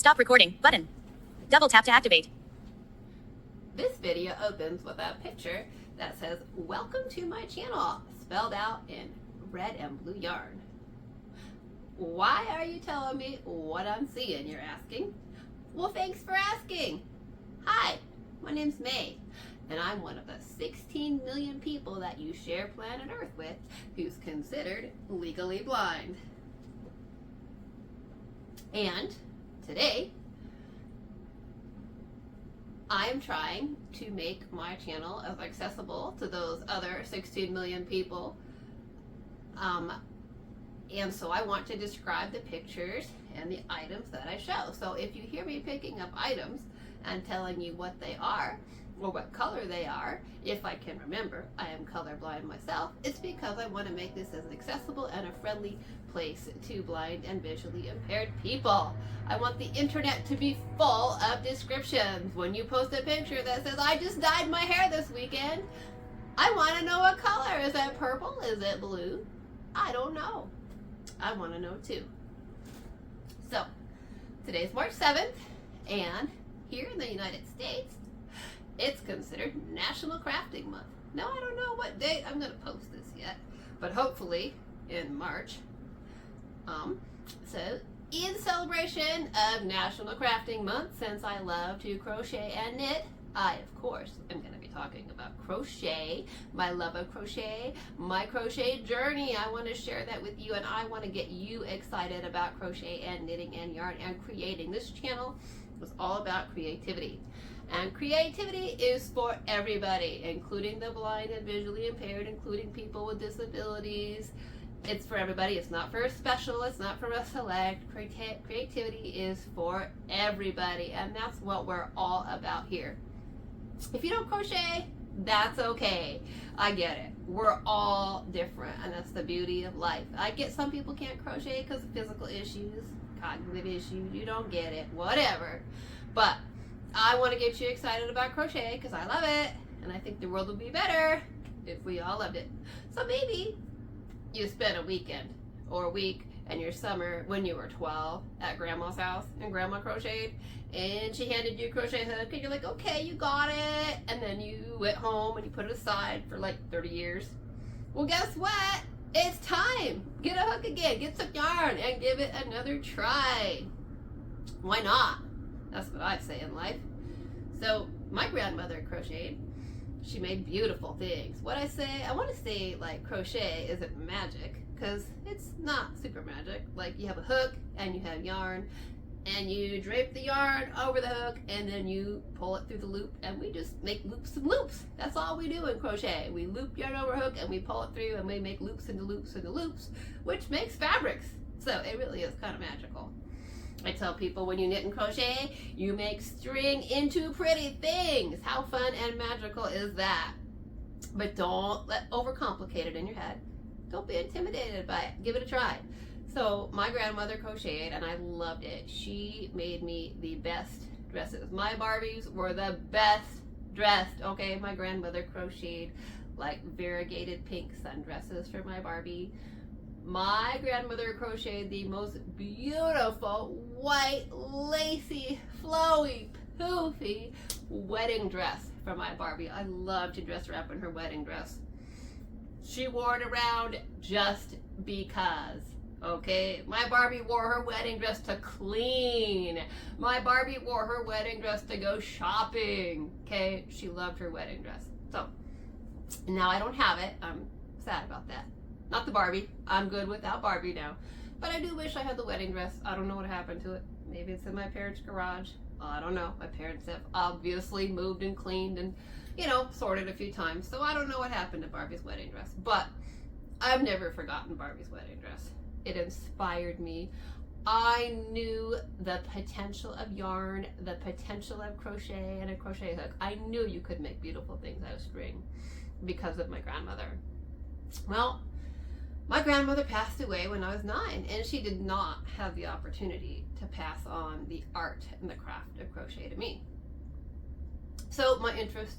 Stop recording button. Double tap to activate. This video opens with a picture that says, "Welcome to my channel," spelled out in red and blue yarn. Why are you telling me what I'm seeing, you're asking? Well, thanks for asking. Hi, my name's May, and I'm one of the 16 million people that you share planet Earth with who's considered legally blind. And today, I'm trying to make my channel as accessible to those other 16 million people. And so I want to describe the pictures and the items that I show. So if you hear me picking up items and telling you what they are or what color they are, if I can remember, I am colorblind myself, it's because I want to make this as accessible and a friendly place to blind and visually impaired people. I want the internet to be full of descriptions. When you post a picture that says, "I just dyed my hair this weekend," I want to know what color. Is that purple? Is it blue? I don't know. I want to know too. So, today's March 7th, and here in the United States, it's considered National Crafting Month. Now, I don't know what date I'm going to post this yet, but hopefully in March. So, in celebration of National Crafting Month, since I love to crochet and knit, I, of course, am going to be talking about crochet, my love of crochet, my crochet journey. I want to share that with you, and I want to get you excited about crochet and knitting and yarn and creating. This channel is all about creativity. And creativity is for everybody, including the blind and visually impaired, including people with disabilities. It's for everybody. It's not for a special. It's not for a select. Creativity is for everybody, and that's what we're all about here. If you don't crochet, that's okay. I get it. We're all different, and that's the beauty of life. I get some people can't crochet because of physical issues, cognitive issues. You don't get it. Whatever. But I want to get you excited about crochet because I love it, and I think the world would be better if we all loved it. So maybe you spent a weekend or a week and your summer when you were 12 at grandma's house and grandma crocheted and she handed you a crochet hook and you're like, okay, you got it. And then you went home and you put it aside for like 30 years. Well, guess what? It's time. Get a hook again, get some yarn and give it another try. Why not? That's what I say in life. So my grandmother crocheted. She made beautiful things. I want to say like crochet isn't magic, because it's not super magic. Like you have a hook and you have yarn and you drape the yarn over the hook and then you pull it through the loop, and we just make loops and loops. That's all we do in crochet. We loop yarn over hook and we pull it through and we make loops into loops into loops, which makes fabrics. So it really is kind of magical. I tell people when you knit and crochet, you make string into pretty things. How fun and magical is that? But don't overcomplicate it in your head. Don't be intimidated by it. Give it a try. So my grandmother crocheted and I loved it. She made me the best dresses. My Barbies were the best dressed. Okay, my grandmother crocheted like variegated pink sundresses for my Barbie. My grandmother crocheted the most beautiful, white, lacy, flowy, poofy wedding dress for my Barbie. I love to dress her up in her wedding dress. She wore it around just because. Okay, my Barbie wore her wedding dress to clean. My Barbie wore her wedding dress to go shopping. Okay, she loved her wedding dress. So, now I don't have it. I'm sad about that. Not the Barbie. I'm good without Barbie now. But I do wish I had the wedding dress. I don't know what happened to it. Maybe it's in my parents' garage. I don't know. My parents have obviously moved and cleaned and, sorted a few times. So I don't know what happened to Barbie's wedding dress. But I've never forgotten Barbie's wedding dress. It inspired me. I knew the potential of yarn, the potential of crochet and a crochet hook. I knew you could make beautiful things out of string because of my grandmother. Well, my grandmother passed away when I was 9, and she did not have the opportunity to pass on the art and the craft of crochet to me. So my interest,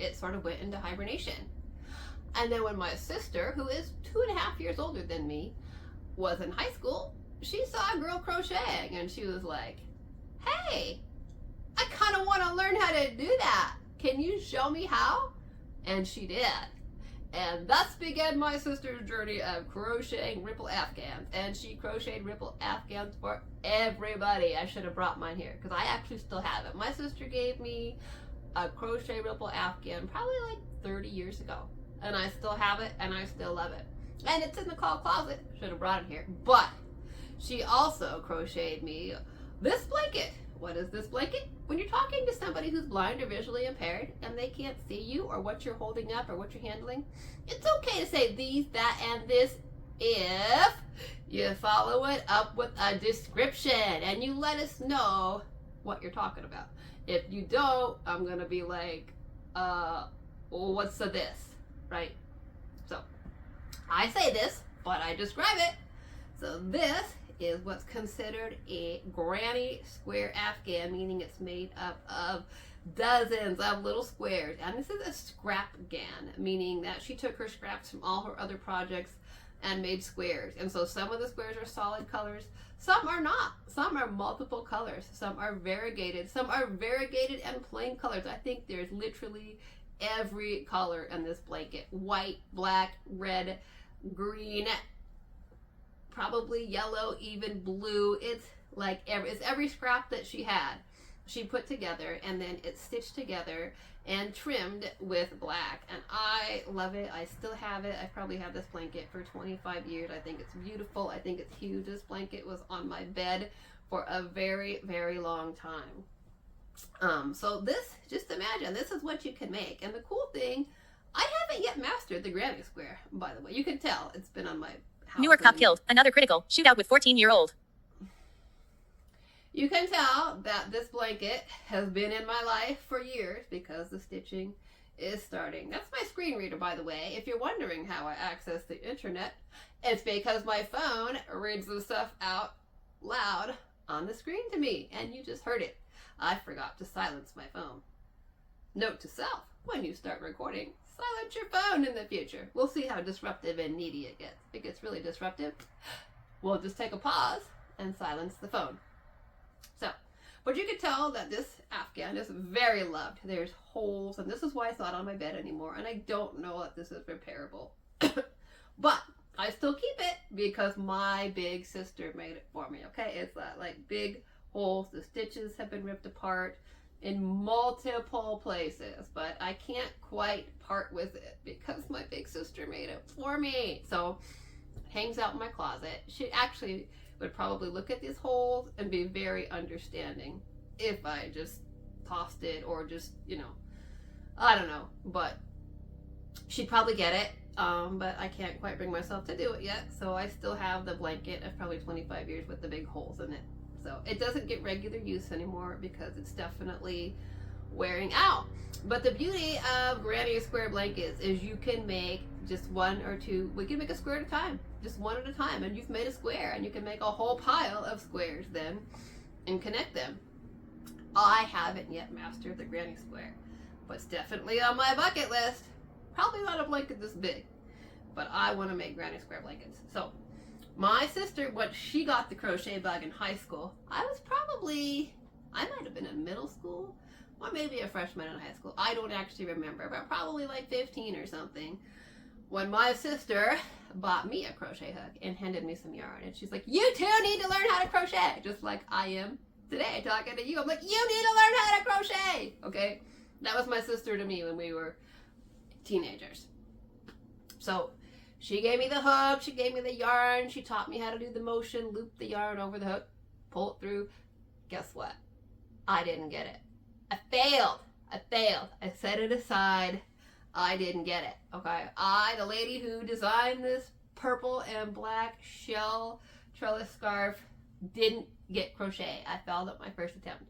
it sort of went into hibernation. And then when my sister, who is 2.5 years older than me, was in high school, she saw a girl crocheting and she was like, hey, I kind of want to learn how to do that. Can you show me how? And she did. And thus began my sister's journey of crocheting ripple afghans. And she crocheted ripple afghans for everybody. I should have brought mine here because I actually still have it. My sister gave me a crochet ripple afghan probably like 30 years ago. And I still have it and I still love it. And it's in the closet. Should have brought it here. But she also crocheted me this blanket. What is this blanket? When you're talking to somebody who's blind or visually impaired and they can't see you or what you're holding up or what you're handling, it's okay to say these, that, and this if you follow it up with a description and you let us know what you're talking about. If you don't, I'm going to be like, well, what's the this, right? So I say this, but I describe it. So this is what's considered a granny square afghan, meaning it's made up of dozens of little squares. And this is a scrap gan, meaning that she took her scraps from all her other projects and made squares. And so some of the squares are solid colors, some are not. Some are multiple colors, some are variegated, some are variegated and plain colors. I think there's literally every color in this blanket: white, black, red, green, probably yellow, even blue. It's like every scrap that she had, she put together, and then it's stitched together and trimmed with black. And I love it. I still have it. I probably had this blanket for 25 years. I think it's beautiful. I think it's huge. This blanket was on my bed for a very, very long time. So this, just imagine, this is what you can make. And the cool thing, I haven't yet mastered the granny square, by the way. You can tell it's been on my Newark cop killed. Another critical shootout with 14-year-old. You can tell that this blanket has been in my life for years because the stitching is starting. That's my screen reader, by the way. If you're wondering how I access the internet, it's because my phone reads the stuff out loud on the screen to me, and you just heard it. I forgot to silence my phone. Note to self, when you start recording, silence your phone in the future. We'll see how disruptive and needy it gets. If it gets really disruptive, we'll just take a pause and silence the phone. So, but you can tell that this afghan is very loved. There's holes, and this is why it's not on my bed anymore, and I don't know that this is repairable. But I still keep it because my big sister made it for me, okay? It's like big holes. The stitches have been ripped apart in multiple places, but I can't quite part with it because my big sister made it for me. So it hangs out in my closet. She actually would probably look at these holes and be very understanding if I just tossed it or just, I don't know, but she'd probably get it. But I can't quite bring myself to do it yet, so I still have the blanket of probably 25 years with the big holes in it. So it doesn't get regular use anymore because it's definitely wearing out. But the beauty of granny square blankets is you can make just one or two. We can make a square at a time, just one at a time, and you've made a square, and you can make a whole pile of squares then and connect them. I haven't yet mastered the granny square, but it's definitely on my bucket list. Probably not a blanket this big, but I want to make granny square blankets. So my sister, when she got the crochet bug in high school, I might have been in middle school or maybe a freshman in high school. I don't actually remember, but probably like 15 or something, when my sister bought me a crochet hook and handed me some yarn. And she's like, you too need to learn how to crochet, just like I am today talking to you. I'm like, you need to learn how to crochet, okay? That was my sister to me when we were teenagers. So she gave me the hook, she gave me the yarn, she taught me how to do the motion, loop the yarn over the hook, pull it through. Guess what? I didn't get it. I failed. I set it aside. I didn't get it. Okay. The lady who designed this purple and black shell trellis scarf, didn't get crochet. I failed at my first attempt.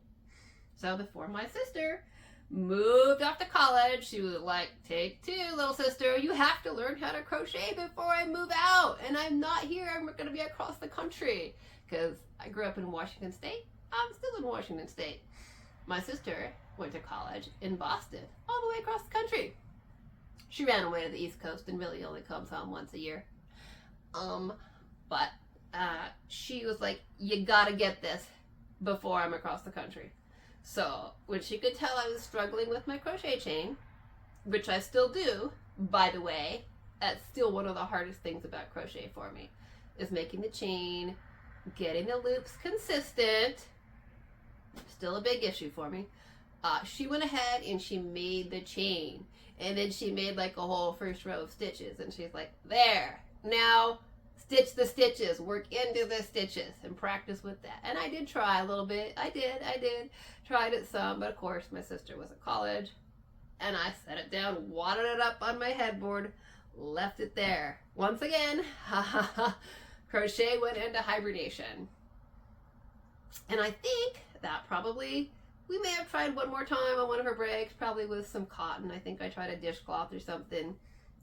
So before my sister moved off to college, she was like, take two, little sister, you have to learn how to crochet before I move out, and I'm not here, I'm going to be across the country, because I grew up in Washington State. I'm still in Washington State. My sister went to college in Boston, all the way across the country. She ran away to the East Coast and really only comes home once a year. But she was like, you gotta get this. before I'm across the country. So when she could tell I was struggling with my crochet chain, which I still do, by the way, that's still one of the hardest things about crochet for me, is making the chain, getting the loops consistent, still a big issue for me. She went ahead and she made the chain, and then she made like a whole first row of stitches, and she's like, there, now stitch the stitches, work into the stitches, and practice with that. And I did try a little bit. I did. Tried it some, but of course my sister was at college, and I set it down, wadded it up on my headboard, left it there. Once again, crochet went into hibernation. And I think that probably, we may have tried one more time on one of her breaks, probably with some cotton. I think I tried a dishcloth or something,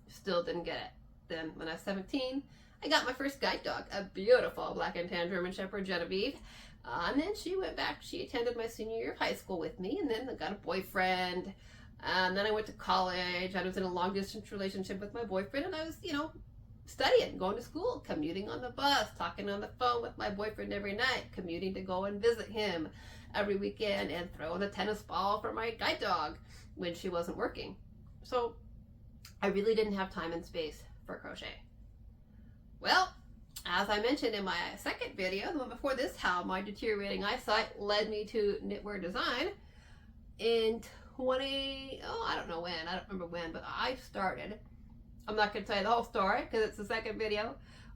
still didn't get it. Then when I was 17, I got my first guide dog, a beautiful black and tan German Shepherd, Genevieve. And then she went back, she attended my senior year of high school with me, and then I got a boyfriend. And then I went to college. I was in a long distance relationship with my boyfriend, and I was, studying, going to school, commuting on the bus, talking on the phone with my boyfriend every night, commuting to go and visit him every weekend, and throwing a tennis ball for my guide dog when she wasn't working. So I really didn't have time and space for crochet. Well, as I mentioned in my second video, the one before this, how my deteriorating eyesight led me to knitwear design. In I don't know when, I don't remember when, but I started, I'm not going to tell you the whole story because it's the second video.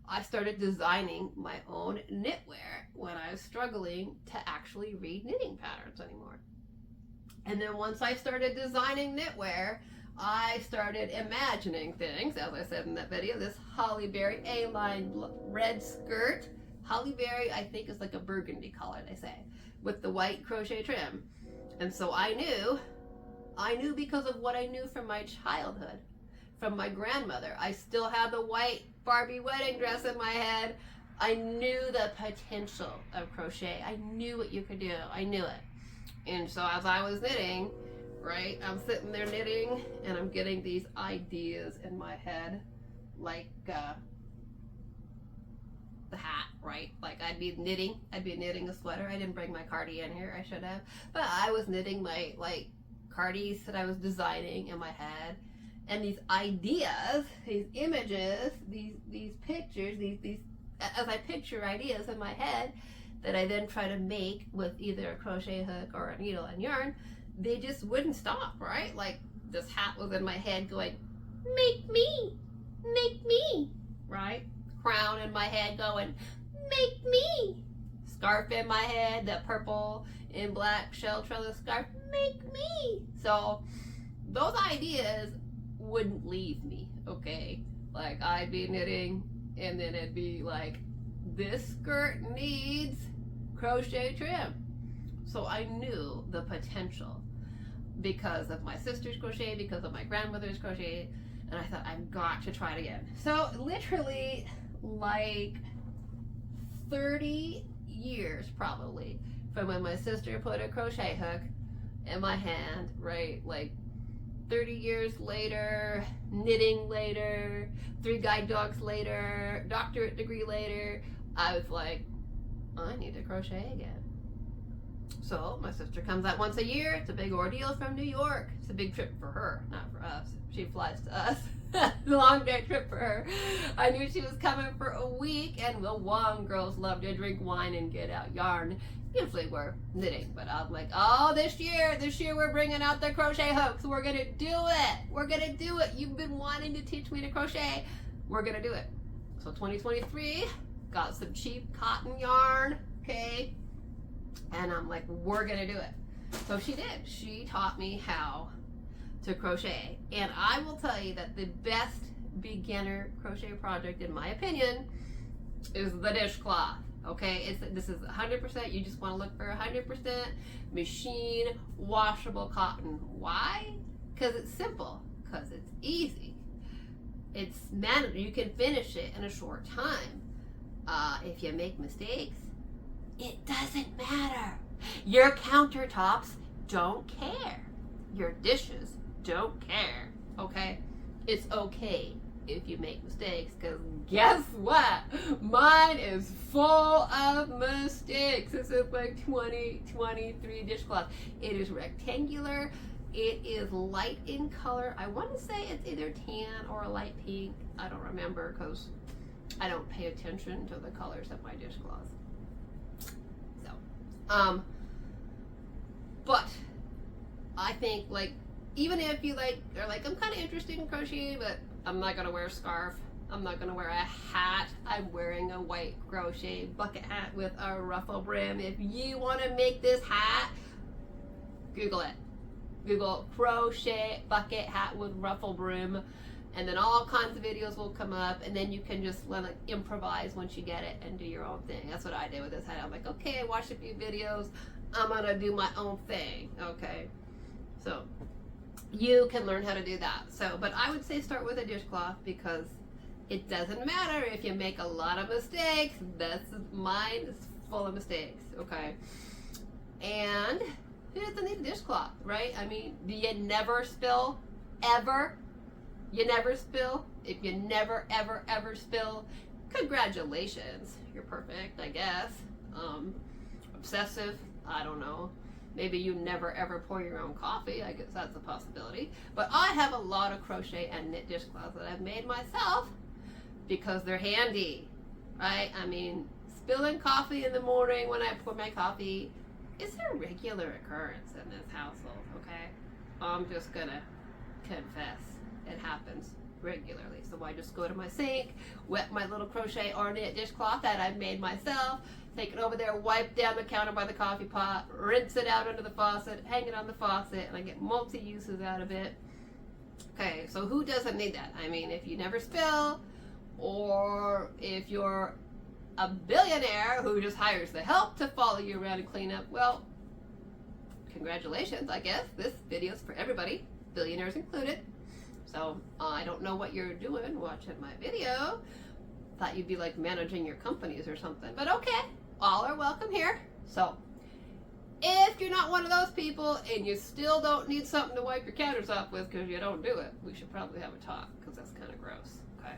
I started designing my own knitwear when I was struggling to actually read knitting patterns anymore. And then once I started designing knitwear, I started imagining things, as I said in that video. This Holly Berry A-line red skirt. Holly Berry, I think, is like a burgundy color, they say, with the white crochet trim. And so I knew because of what I knew from my childhood, from my grandmother. I still had the white Barbie wedding dress in my head. I knew the potential of crochet. I knew what you could do. I knew it. And so as I was knitting, right, I'm sitting there knitting, and I'm getting these ideas in my head, like the hat, right? Like I'd be knitting a sweater. I didn't bring my cardi in here, I should have, but I was knitting my cardis that I was designing in my head, and these ideas, these images, these pictures, these as I picture ideas in my head that I then try to make with either a crochet hook or a needle and yarn, they just wouldn't stop, right? Like this hat was in my head going, make me, right? Crown in my head going, make me. Scarf in my head, the purple and black shell trellis scarf, make me. So those ideas wouldn't leave me, okay? Like I'd be knitting, and then it'd be like, this skirt needs crochet trim. So I knew the potential because of my sister's crochet, because of my grandmother's crochet, and I thought, I've got to try it again. So literally like 30 years probably from when my sister put a crochet hook in my hand, right? Like 30 years later, knitting later, 3 guide dogs later, doctorate degree later, I was like, I need to crochet again. So my sister comes out once a year. It's a big ordeal from New York. It's a big trip for her, not for us. She flies to us. Long day trip for her. I knew she was coming for a week, and the Wong girls love to drink wine and get out yarn. Usually we're knitting, but I'm like, oh, this year we're bringing out the crochet hooks. We're gonna do it. We're gonna do it. You've been wanting to teach me to crochet. We're gonna do it. So 2023, got some cheap cotton yarn, okay? And I'm like, we're gonna do it. So she did. She taught me how to crochet. And I will tell you that the best beginner crochet project, in my opinion, is the dishcloth. Okay, this is 100%. You just want to look for 100% machine washable cotton. Why? Because it's simple. Because it's easy. It's manageable. You can finish it in a short time. If you make mistakes, it doesn't matter. Your countertops don't care. Your dishes don't care. Okay, it's okay if you make mistakes, because guess what? Mine is full of mistakes. This is like 2023 dishcloth. It is rectangular. It is light in color. I want to say it's either tan or a light pink. I don't remember because I don't pay attention to the colors of my dishcloth. So, but I think, like, even if you like are like, I'm kind of interested in crochet, but I'm not gonna wear a scarf, I'm not gonna wear a hat, I'm wearing a white crochet bucket hat with a ruffle brim. If you want to make this hat, Google it. Google crochet bucket hat with ruffle brim, and then all kinds of videos will come up, and then you can just like improvise once you get it and do your own thing. That's what I did with this hat. I'm like, okay, I watched a few videos, I'm gonna do my own thing. Okay, so you can learn how to do that. So, but I would say start with a dishcloth, because it doesn't matter if you make a lot of mistakes. Mine is full of mistakes. Okay, and who doesn't need a dishcloth, right? I mean, do you never spill? Ever? You never spill? If you never, ever, ever spill, congratulations. You're perfect, I guess. Obsessive, I don't know. Maybe you never, ever pour your own coffee. I guess that's a possibility. But I have a lot of crochet and knit dishcloths that I've made myself because they're handy, right? I mean, spilling coffee in the morning when I pour my coffee is a regular occurrence in this household, okay? I'm just gonna confess, it happens regularly. So I just go to my sink, wet my little crochet or knit dishcloth that I've made myself, take it over there, wipe down the counter by the coffee pot, rinse it out under the faucet, hang it on the faucet, and I get multi-uses out of it. Okay, so who doesn't need that? I mean, if you never spill, or if you're a billionaire who just hires the help to follow you around and clean up, well, congratulations, I guess. This video's for everybody, billionaires included. So I don't know what you're doing watching my video. Thought you'd be like managing your companies or something, but okay, all are welcome here. So if you're not one of those people and you still don't need something to wipe your counters off with because you don't do it, we should probably have a talk, because that's kind of gross. Okay,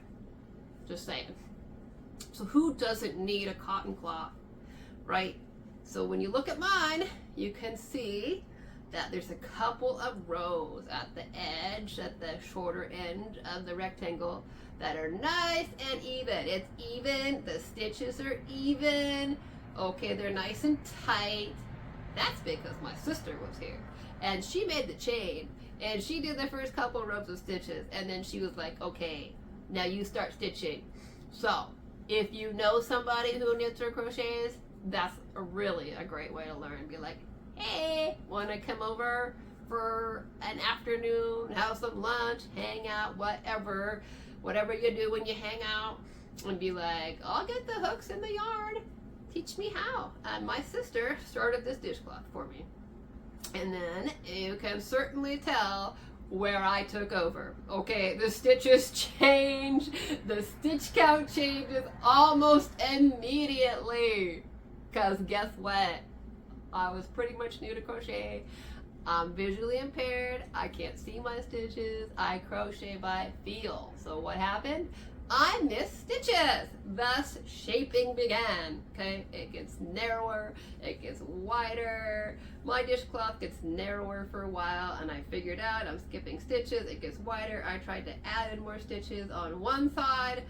just saying. So who doesn't need a cotton cloth, right? So when you look at mine, you can see that there's a couple of rows at the edge, at the shorter end of the rectangle, that are nice and even. It's even, the stitches are even. Okay, they're nice and tight. That's because my sister was here and she made the chain and she did the first couple of rows of stitches, and then she was like, okay, now you start stitching. So if you know somebody who knits or crochets, that's really a great way to learn. Be like, hey, want to come over for an afternoon, have some lunch, hang out, whatever you do when you hang out, and be like, I'll get the hooks in the yard, teach me how. And my sister started this dishcloth for me. And then you can certainly tell where I took over. Okay, the stitches change, the stitch count changes almost immediately. Because guess what? I was pretty much new to crochet. I'm visually impaired. I can't see my stitches. I crochet by feel. So what happened? I missed stitches. Thus, shaping began. Okay, it gets narrower, it gets wider. My dishcloth gets narrower for a while, and I figured out I'm skipping stitches. It gets wider. I tried to add in more stitches on one side.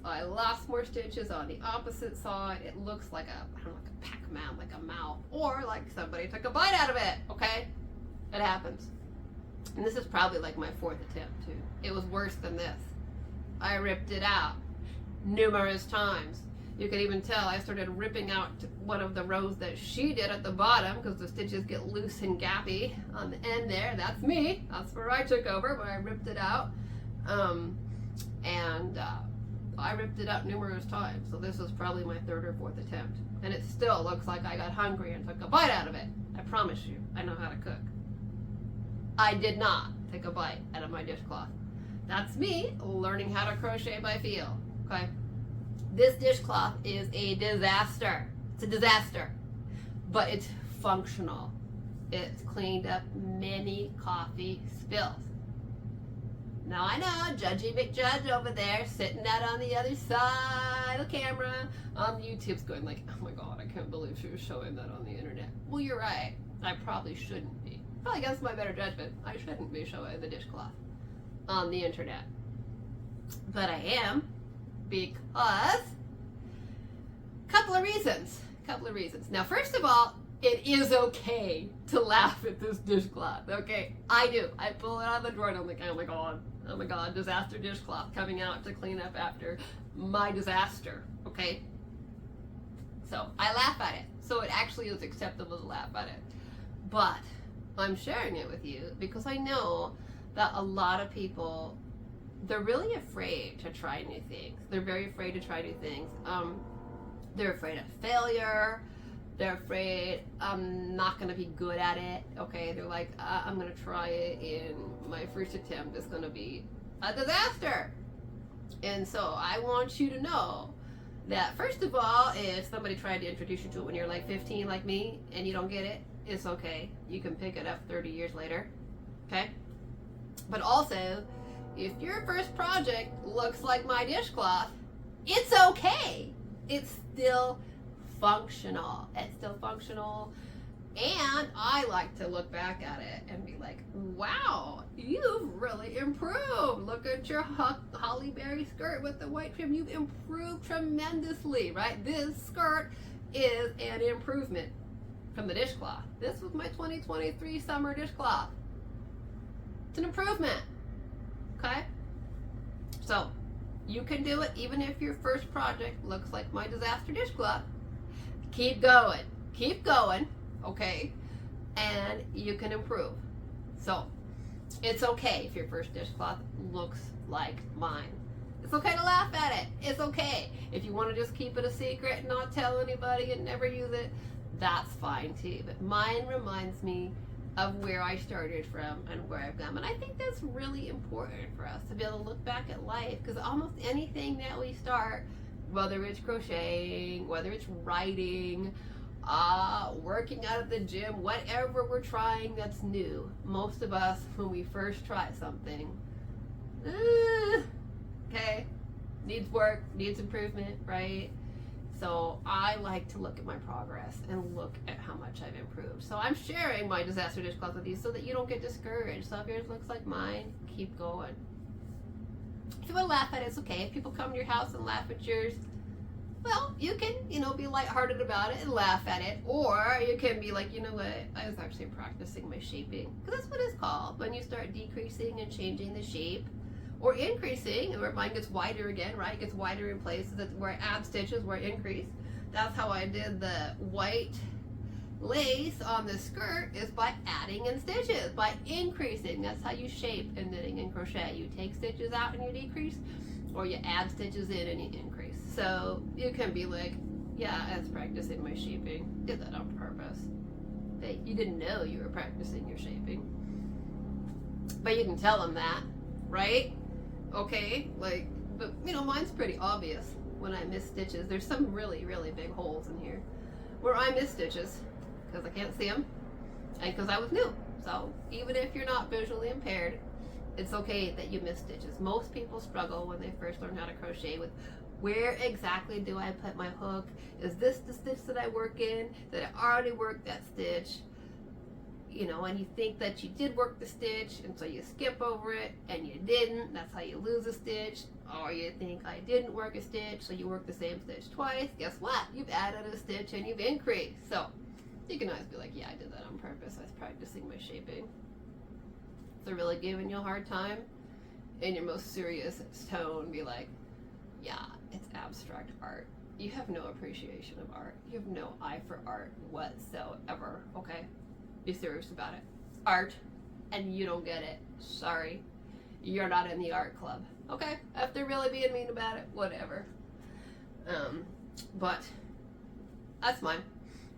I lost more stitches on the opposite side. It looks like a Pac-Man, like a mouth, or like somebody took a bite out of it. Okay, it happens. And this is probably like my fourth attempt too. It was worse than this. I ripped it out numerous times. You can even tell I started ripping out one of the rows that she did at the bottom, because the stitches get loose and gappy on the end there. That's me. That's where I took over, but I ripped it out. I ripped it out numerous times. So this was probably my third or fourth attempt. And it still looks like I got hungry and took a bite out of it. I promise you, I know how to cook. I did not take a bite out of my dishcloth. That's me learning how to crochet by feel, okay? This dishcloth is a disaster. It's a disaster, but it's functional. It's cleaned up many coffee spills. Now I know, Judgy McJudge over there, sitting out on the other side of the camera on YouTube's going like, oh my god, I can't believe she was showing that on the internet. Well, you're right. I probably shouldn't be. Probably against my better judgment, I shouldn't be showing the dishcloth on the internet. But I am, because couple of reasons. Now, first of all, it is okay to laugh at this dishcloth, okay? I do. I pull it out of the drawer and I'm like, oh my god, disaster dishcloth coming out to clean up after my disaster, okay? So I laugh at it. So it actually is acceptable to laugh at it. But I'm sharing it with you because I know that a lot of people, they're really afraid to try new things. They're very afraid to try new things. They're afraid of failure. They're afraid I'm not going to be good at it. Okay, they're like, I'm going to try it in my first attempt. It's going to be a disaster. And so I want you to know that, first of all, if somebody tried to introduce you to it when you're like 15 like me and you don't get it, it's okay. You can pick it up 30 years later. Okay? But also, if your first project looks like my dishcloth, it's okay. It's still functional. It's still functional. And I like to look back at it and be like, wow, you've really improved. Look at your Holly Berry skirt with the white trim. You've improved tremendously, right? This skirt is an improvement from the dishcloth. This was my 2023 summer dishcloth. It's an improvement. Okay? So, you can do it even if your first project looks like my disaster dishcloth. Keep going, okay? And you can improve. So, it's okay if your first dishcloth looks like mine. It's okay to laugh at it. It's okay. If you want to just keep it a secret and not tell anybody and never use it, that's fine too. But mine reminds me of where I started from and where I've come. And I think that's really important for us to be able to look back at life, because almost anything that we start, whether it's crocheting, whether it's writing, working out at the gym, whatever we're trying that's new, most of us, when we first try something, okay, needs work, needs improvement, right? So I like to look at my progress and look at how much I've improved. So I'm sharing my disaster dishcloth with you so that you don't get discouraged. So if yours looks like mine, keep going. If you want to laugh at it, it's okay. If people come to your house and laugh at yours, well, you can, be lighthearted about it and laugh at it. Or you can be like, you know what, I was actually practicing my shaping. Because that's what it's called. When you start decreasing and changing the shape, or increasing, where mine gets wider again, right? It gets wider in places. That's where I add stitches, where I increase. That's how I did the white lace on the skirt, is by adding in stitches, by increasing. That's how you shape in knitting and crochet. You take stitches out and you decrease, or you add stitches in and you increase. So you can be like, yeah, I was practicing my shaping. Did that on purpose. Hey, you didn't know you were practicing your shaping. But you can tell them that, right? Okay, but mine's pretty obvious when I miss stitches. There's some really, really big holes in here where I miss stitches because I can't see them and because I was new. So even if you're not visually impaired, it's okay that you miss stitches. Most people struggle when they first learn how to crochet with, where exactly do I put my hook? Is this the stitch that I work in? Did I already work that stitch? And you think that you did work the stitch, and so you skip over it, and you didn't. That's how you lose a stitch. Or you think, I didn't work a stitch, so you work the same stitch twice. Guess what? You've added a stitch and you've increased. So you can always be like, yeah, I did that on purpose. I was practicing my shaping. If they're really giving you a hard time, in your most serious tone, be like, yeah, it's abstract art. You have no appreciation of art. You have no eye for art whatsoever, okay? Be serious about it. Art, and you don't get it. Sorry. You're not in the art club. Okay? If they're really being mean about it, whatever. But that's mine.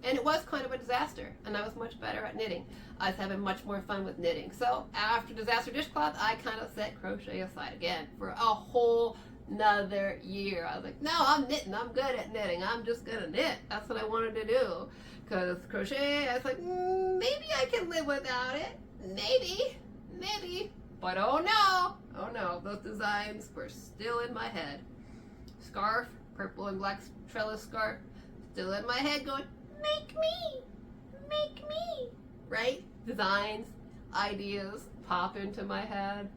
And it was kind of a disaster, and I was much better at knitting. I was having much more fun with knitting. So after Disaster Dishcloth, I kind of set crochet aside again for a whole another year. I was like, no, I'm knitting. I'm good at knitting. I'm just going to knit. That's what I wanted to do. Because crochet, I was like, maybe I can live without it. Maybe. But oh no. those designs were still in my head. Scarf, purple and black trellis scarf, still in my head going, make me, right? Designs, ideas pop into my head.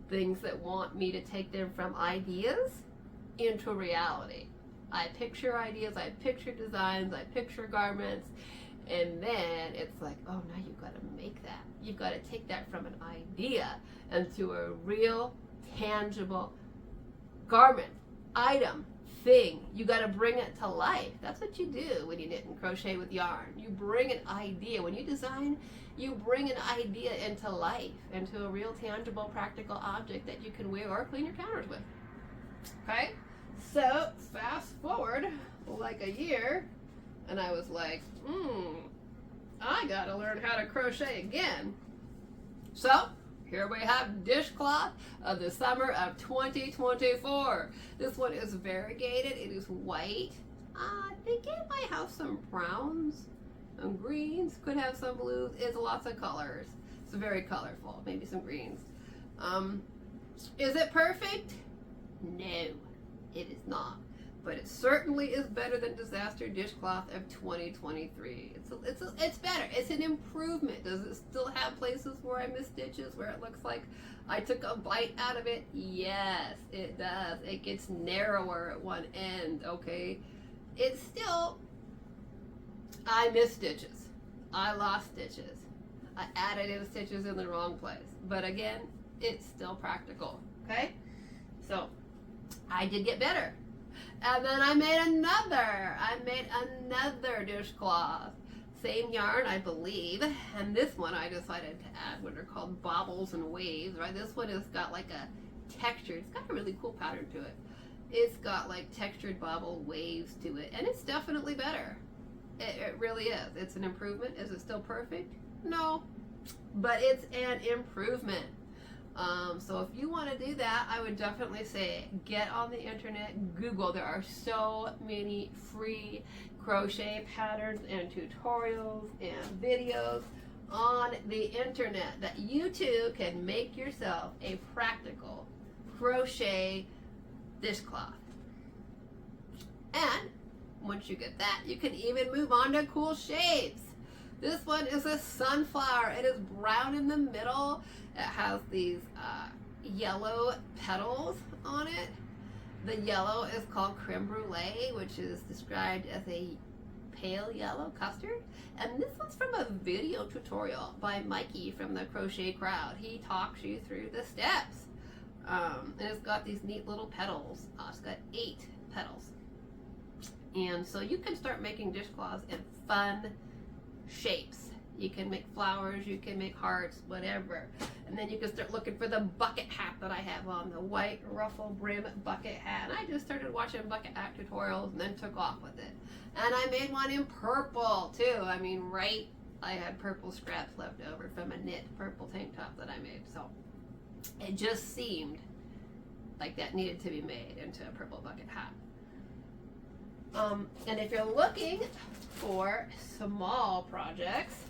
Things that want me to take them from ideas into reality. I picture ideas, I picture designs, I picture garments, and then it's like, oh, now you've got to make that. You've got to take that from an idea into a real, tangible garment, item, thing. You got to bring it to life. That's what you do when you knit and crochet with yarn. You bring an idea. When you design, you bring an idea into life, into a real, tangible, practical object that you can wear or clean your counters with. Okay? So, fast forward like a year, and I was like, I gotta learn how to crochet again. So, here we have dishcloth of the summer of 2024. This one is variegated, it is white. I think it might have some browns, some greens, could have some blues. It's lots of colors. It's very colorful, maybe some greens. Is it perfect? No. It is not, but it certainly is better than disaster dishcloth of 2023. It's better. It's an improvement. Does it still have places where I miss stitches, where it looks like I took a bite out of it? Yes, it does. It gets narrower at one end. Okay, it's still, I miss stitches. I lost stitches. I added in stitches in the wrong place. But again, it's still practical. Okay, so I did get better. And then I made another dishcloth. Same yarn, I believe. And this one I decided to add what are called bobbles and waves, right? This one has got like a texture. It's got a really cool pattern to it. It's got like textured bobble waves to it. And it's definitely better. It really is. It's an improvement. Is it still perfect? No. But it's an improvement. So if you want to do that, I would definitely say get on the internet, Google. There are so many free crochet patterns and tutorials and videos on the internet that you too can make yourself a practical crochet dishcloth. And once you get that, you can even move on to cool shapes. This one is a sunflower. It is brown in the middle. It has these yellow petals on it. The yellow is called creme brulee, which is described as a pale yellow custard. And this one's from a video tutorial by Mikey from the Crochet Crowd. He talks you through the steps. And it's got these neat little petals. It's got 8 petals. And so you can start making dishcloths in fun shapes. You can make flowers, you can make hearts, whatever. And then you can start looking for the bucket hat that I have on, the white ruffle brim bucket hat. And I just started watching bucket hat tutorials and then took off with it. And I made one in purple too. I mean, right? I had purple scraps left over from a knit purple tank top that I made. So it just seemed like that needed to be made into a purple bucket hat. And if you're looking for small projects,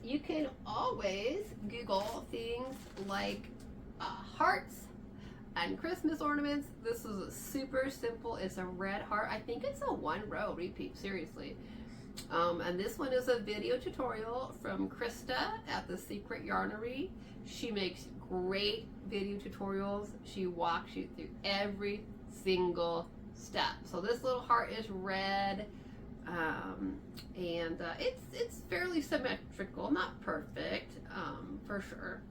you can always Google things like hearts and Christmas ornaments. This is super simple. It's a red heart. I think it's a 1-row repeat, seriously. And this one is a video tutorial from Krista at The Secret Yarnery. She makes great video tutorials. She walks you through every single step. So this little heart is red, and it's fairly symmetrical, not perfect, for sure,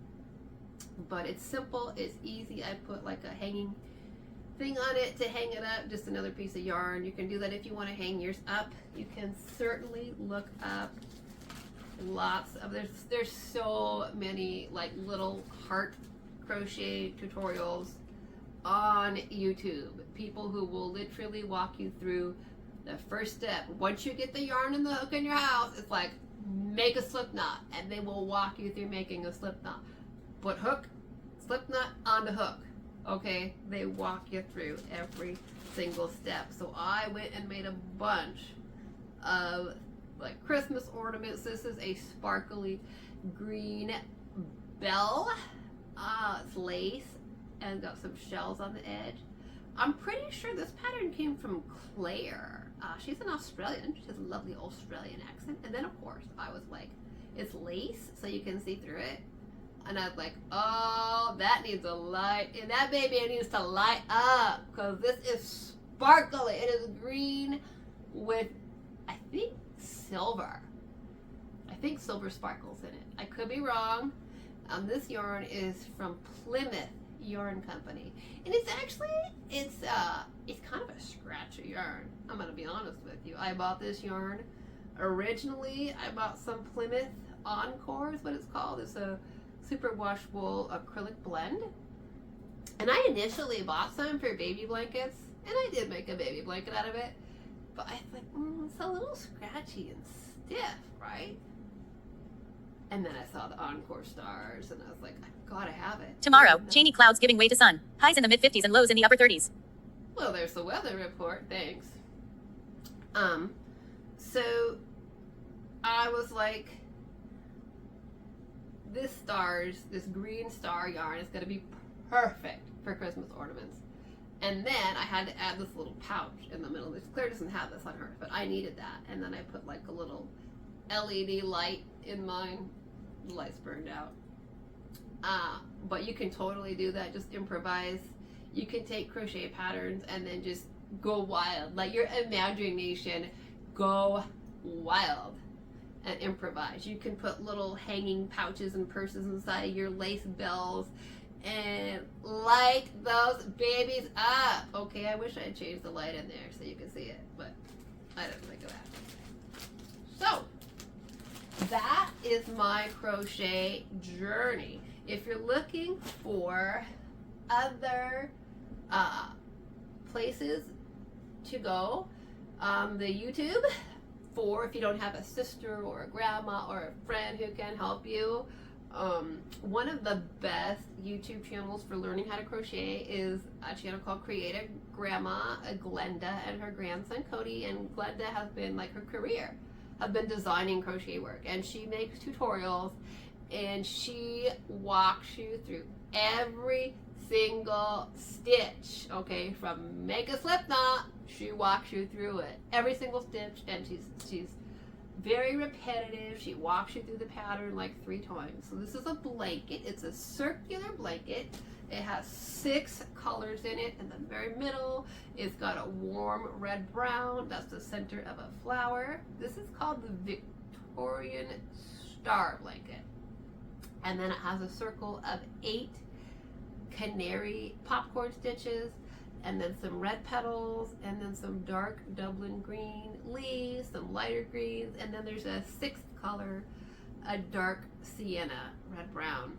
but it's simple, it's easy. I put like a hanging thing on it to hang it up, just another piece of yarn. You can do that if you want to hang yours up. You can certainly look up lots of, there's so many like little heart crochet tutorials on YouTube. People who will literally walk you through the first step. Once you get the yarn and the hook in your house, it's like, make a slip knot, and they will walk you through making a slip knot. Put hook, slip knot on the hook. Okay, they walk you through every single step. So I went and made a bunch of like Christmas ornaments. This is a sparkly green bell. It's lace. and got some shells on the edge. I'm pretty sure this pattern came from Claire. She's an Australian. She has a lovely Australian accent. And then, of course, I was like, it's lace, so you can see through it. And I was like, oh, that needs a light. And that baby needs to light up, because this is sparkly. It is green with, I think, silver. I think silver sparkles in it. I could be wrong. This yarn is from Plymouth Yarn Company, and it's kind of a scratchy yarn. I'm gonna be honest with you. I bought this yarn originally. I bought some Plymouth Encore is what it's called. It's a super wash wool acrylic blend, and I initially bought some for baby blankets, and I did make a baby blanket out of it, but I thought it's a little scratchy and stiff, right? And then I saw the Encore stars, and I was like, I've got to have it. Tomorrow, Cheney clouds giving way to sun. Highs in the mid-50s and lows in the upper 30s. Well, there's the weather report. Thanks. So I was like, this green star yarn is going to be perfect for Christmas ornaments. And then I had to add this little pouch in the middle. Claire doesn't have this on hers, but I needed that. And then I put like a little LED light in mine. The light's burned out. But you can totally do that. Just improvise. You can take crochet patterns and then just go wild. Let your imagination go wild and improvise. You can put little hanging pouches and purses inside of your lace bells and light those babies up. Okay, I wish I had changed the light in there so you can see it, but I didn't think of that. So that is my crochet journey. If you're looking for other places to go, the YouTube, for if you don't have a sister or a grandma or a friend who can help you, one of the best YouTube channels for learning how to crochet is a channel called Creative Grandma, Glenda, and her grandson Cody. And Glenda has been like her career, have been designing crochet work, and she makes tutorials and she walks you through every single stitch, okay, from make a slip knot. She walks you through it, every single stitch, and she's very repetitive. She walks you through the pattern like 3 times. So this is a blanket. It's a circular blanket. It has 6 colors in it. In the very middle, it's got a warm red brown. That's the center of a flower. This is called the Victorian Star blanket. And then it has a circle of 8 canary popcorn stitches, and then some red petals, and then some dark Dublin green leaves, some lighter greens, and then there's a 6th color, a dark sienna, red brown.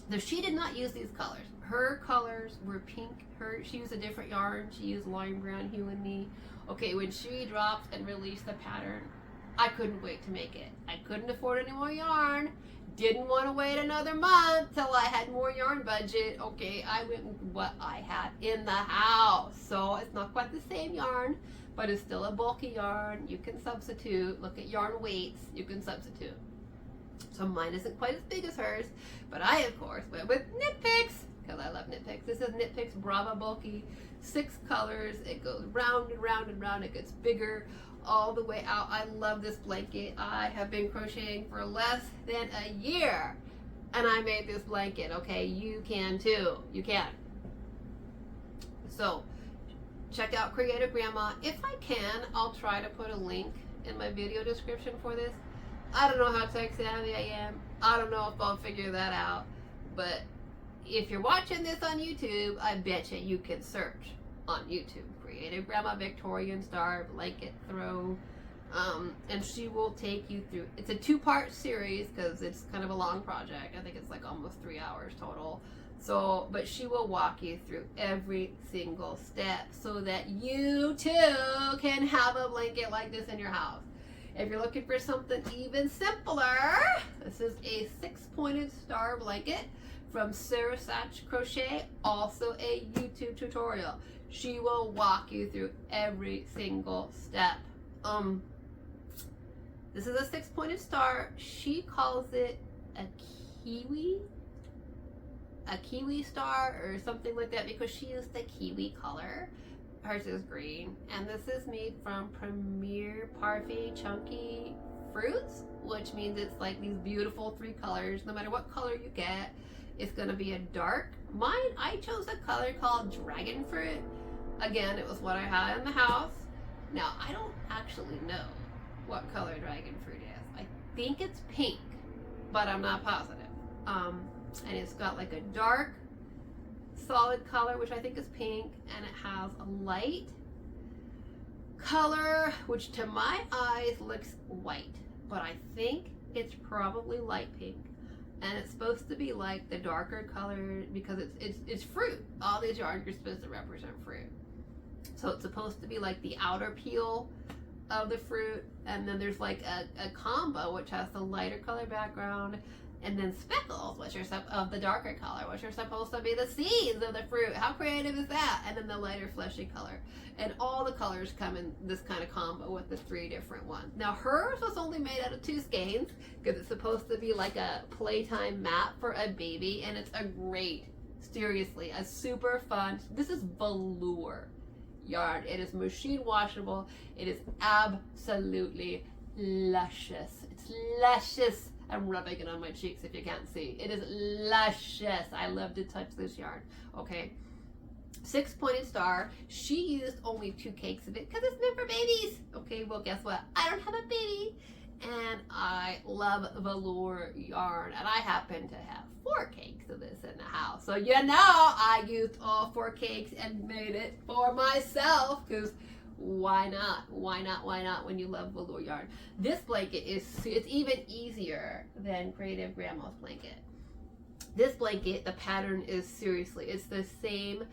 Though she did not use these colors. Her colors were pink. She used a different yarn. She used lime brown, hue and me. Okay, when she dropped and released the pattern, I couldn't wait to make it. I couldn't afford any more yarn. Didn't want to wait another month till I had more yarn budget. Okay, I went with what I had in the house. So it's not quite the same yarn, but it's still a bulky yarn. You can substitute. Look at yarn weights. You can substitute. So mine isn't quite as big as hers, but I, of course, went with Knit Picks because I love Knit Picks. This is Knit Picks Brava Bulky. 6 colors. It goes round and round and round. It gets bigger all the way out. I love this blanket. I have been crocheting for less than a year and I made this blanket. Okay, you can too. You can. So check out Creative Grandma. If I can, I'll try to put a link in my video description for this. I don't know how tech savvy I am. I don't know if I'll figure that out, but if you're watching this on YouTube, I bet you can search on YouTube Creative Grandma Victorian Star blanket throw, and she will take you through. It's a 2-part series because it's kind of a long project. I think it's like almost 3 hours total. So, but she will walk you through every single step so that you too can have a blanket like this in your house. If you're looking for something even simpler, this is a 6-pointed star blanket from Sarah Satch Crochet, also a YouTube tutorial. She will walk you through every single step. This is a 6-pointed star. She calls it a kiwi. a kiwi star or something like that because she used the kiwi color. Hers is green. And this is made from Premier Parfait Chunky Fruits, which means it's like these beautiful 3 colors. No matter what color you get, it's going to be a dark. Mine, I chose a color called Dragon Fruit. Again, it was what I had in the house. Now, I don't actually know what color Dragon Fruit is. I think it's pink, but I'm not positive. And it's got like a dark solid color, which I think is pink, and it has a light color, which to my eyes looks white, but I think it's probably light pink. And it's supposed to be like the darker color because it's fruit. All these yarns are supposed to represent fruit. So it's supposed to be like the outer peel of the fruit, and then there's like a combo which has the lighter color background, and then speckles, which are of the darker color, which are supposed to be the seeds of the fruit. How creative is that? And then the lighter fleshy color. And all the colors come in this kind of combo with the 3 different ones. Now hers was only made out of 2 skeins because it's supposed to be like a playtime mat for a baby, and it's a great, seriously, a super fun, this is velour yarn. It is machine washable. It is absolutely luscious. It's luscious. I'm rubbing it on my cheeks if you can't see. It is luscious. I love to touch this yarn. Okay. 6-pointed star. She used only 2 cakes of it because it's meant for babies. Okay, well guess what? I don't have a baby. And I love velour yarn. And I happen to have 4 cakes of this in the house. So you know I used all 4 cakes and made it for myself because why not? Why not? Why not when you love velour yarn? This blanket it's even easier than Creative Grandma's blanket. This blanket, the pattern is seriously, it's the same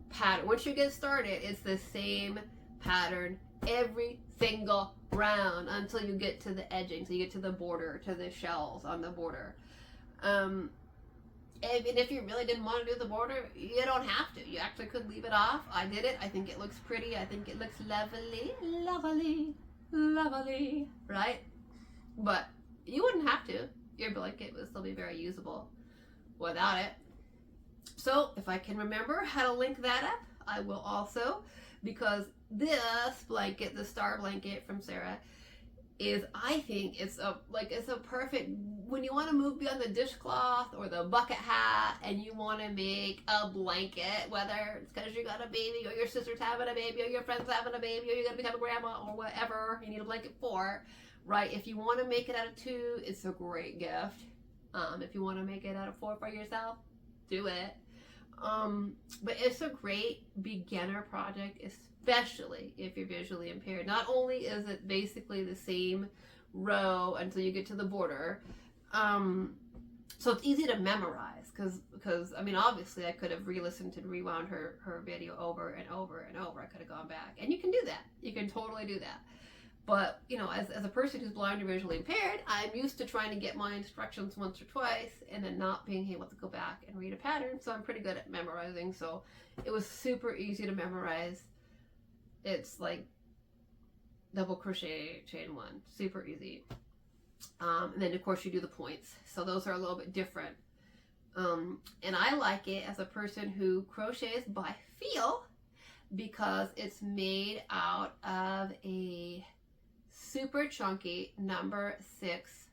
pattern. Once you get started, it's the same pattern every single round until you get to the edging. So you get to the border, to the shells on the border. And if you really didn't want to do the border, you don't have to. You actually could leave it off. I did it. I think it looks pretty. I think it looks lovely, lovely, lovely, right? But you wouldn't have to. Your blanket would still be very usable without it. So if I can remember how to link that up, I will also, because this blanket, the star blanket from Sarah, is, I think it's a perfect, when you want to move beyond the dishcloth or the bucket hat and you want to make a blanket, whether it's because you got a baby or your sister's having a baby or your friend's having a baby or you're going to become a grandma or whatever you need a blanket for, right? If you want to make it out of 2, it's a great gift. If you want to make it out of 4 for yourself, do it. But it's a great beginner project, especially if you're visually impaired. Not only is it basically the same row until you get to the border, so it's easy to memorize because I mean, obviously I could have re-listened and rewound her video over and over and over. I could have gone back, and you can do that. You can totally do that. But, you know, as a person who's blind or visually impaired, I'm used to trying to get my instructions once or twice and then not being able to go back and read a pattern. So I'm pretty good at memorizing. So it was super easy to memorize. It's like double crochet, chain 1, super easy. And then of course you do the points. So those are a little bit different. And I like it as a person who crochets by feel because it's made out of a super chunky number 6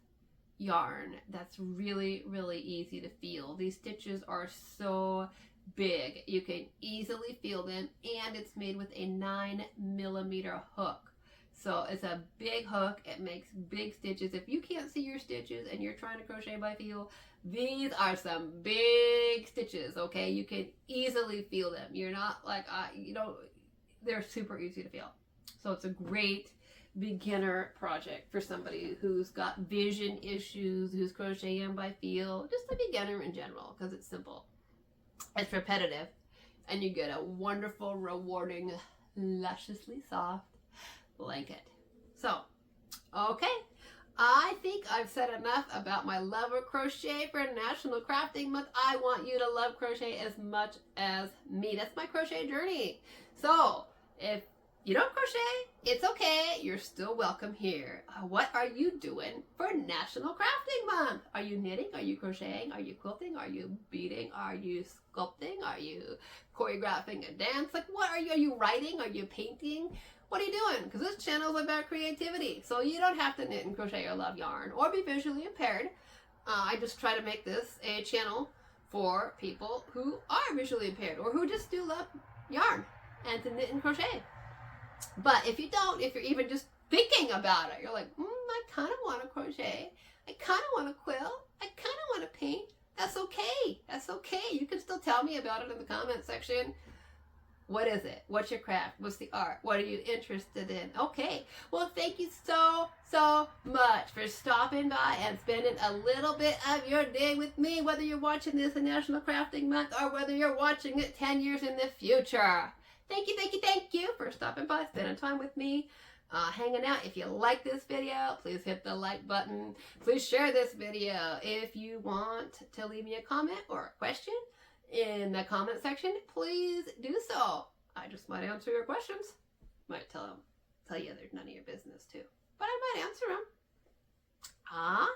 yarn that's really, really easy to feel. These stitches are so big. You can easily feel them, and it's made with a 9mm hook. So it's a big hook. It makes big stitches. If you can't see your stitches and you're trying to crochet by feel, these are some big stitches, okay? You can easily feel them. You're not like, you know, they're super easy to feel. So it's a great beginner project for somebody who's got vision issues, who's crocheting by feel, just a beginner in general, because it's simple. It's repetitive, and you get a wonderful, rewarding, lusciously soft blanket. So, okay, I think I've said enough about my love of crochet for National Crafting Month. I want you to love crochet as much as me. That's my crochet journey. So, if you don't crochet, it's okay. You're still welcome here. What are you doing for National Crafting Month? Are you knitting? Are you crocheting? Are you quilting? Are you beading? Are you sculpting? Are you choreographing a dance? Like, what are you? Are you writing? Are you painting? What are you doing? Because this channel is about creativity. So you don't have to knit and crochet or love yarn or be visually impaired. I just try to make this a channel for people who are visually impaired or who just do love yarn and to knit and crochet. But if you don't, if you're even just thinking about it, you're like, I kind of want to crochet. I kind of want to quilt. I kind of want to paint. That's okay. That's okay. You can still tell me about it in the comment section. What is it? What's your craft? What's the art? What are you interested in? Okay. Well, thank you so much for stopping by and spending a little bit of your day with me, whether you're watching this in National Crafting Month or whether you're watching it 10 years in the future. Thank you for stopping by, spending time with me, hanging out. If you like this video, please hit the like button. Please share this video. If you want to leave me a comment or a question in the comment section, please do so. I just might answer your questions. Might tell you there's none of your business too, but I might answer them.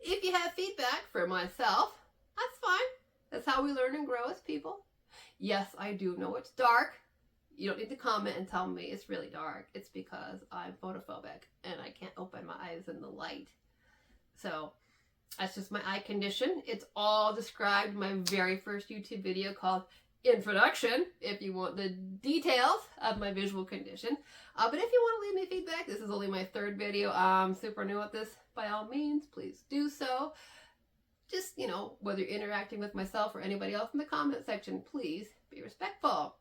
If you have feedback for myself, that's fine. That's how we learn and grow as people. Yes, I do know it's dark. You don't need to comment and tell me it's really dark. It's because I'm photophobic and I can't open my eyes in the light. So that's just my eye condition. It's all described in my very first YouTube video called Introduction, if you want the details of my visual condition. But if you want to leave me feedback, this is only my third video. I'm super new at this. By all means, please do so. Just, whether you're interacting with myself or anybody else in the comment section, please be respectful.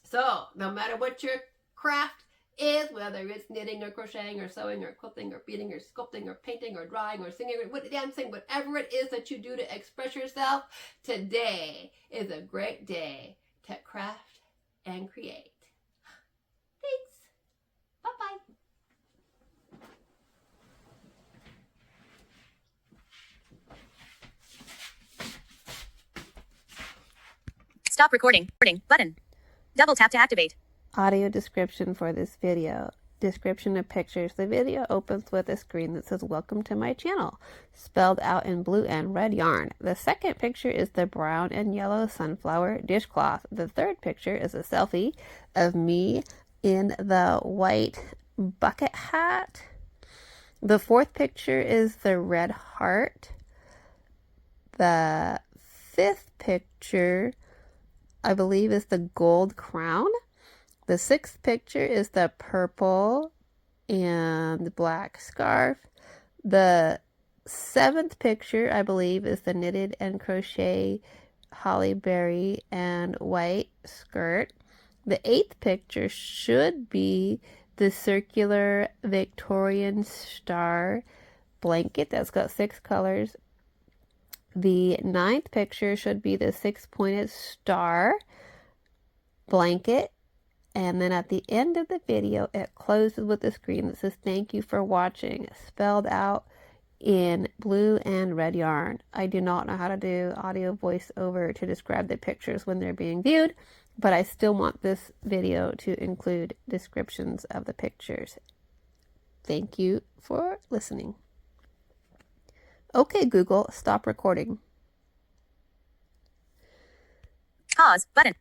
So, no matter what your craft is, whether it's knitting or crocheting or sewing or quilting or beading or sculpting or painting or drawing or singing or dancing, whatever it is that you do to express yourself, today is a great day to craft and create. Thanks. Bye-bye. Stop recording. Button. Double tap to activate. Audio description for this video. Description of pictures. The video opens with a screen that says welcome to my channel, spelled out in blue and red yarn. The second picture is the brown and yellow sunflower dishcloth. The third picture is a selfie of me in the white bucket hat. The fourth picture is the red heart. The fifth picture, I believe, is the gold crown. The sixth picture is the purple and black scarf. The seventh picture, I believe, is the knitted and crochet holly berry and white skirt. The eighth picture should be the circular Victorian star blanket that's got 6 colors. The ninth picture should be the 6-pointed star blanket. And then at the end of the video, it closes with a screen that says, thank you for watching, spelled out in blue and red yarn. I do not know how to do audio voiceover to describe the pictures when they're being viewed, but I still want this video to include descriptions of the pictures. Thank you for listening. Okay, Google, stop recording. Pause. Button.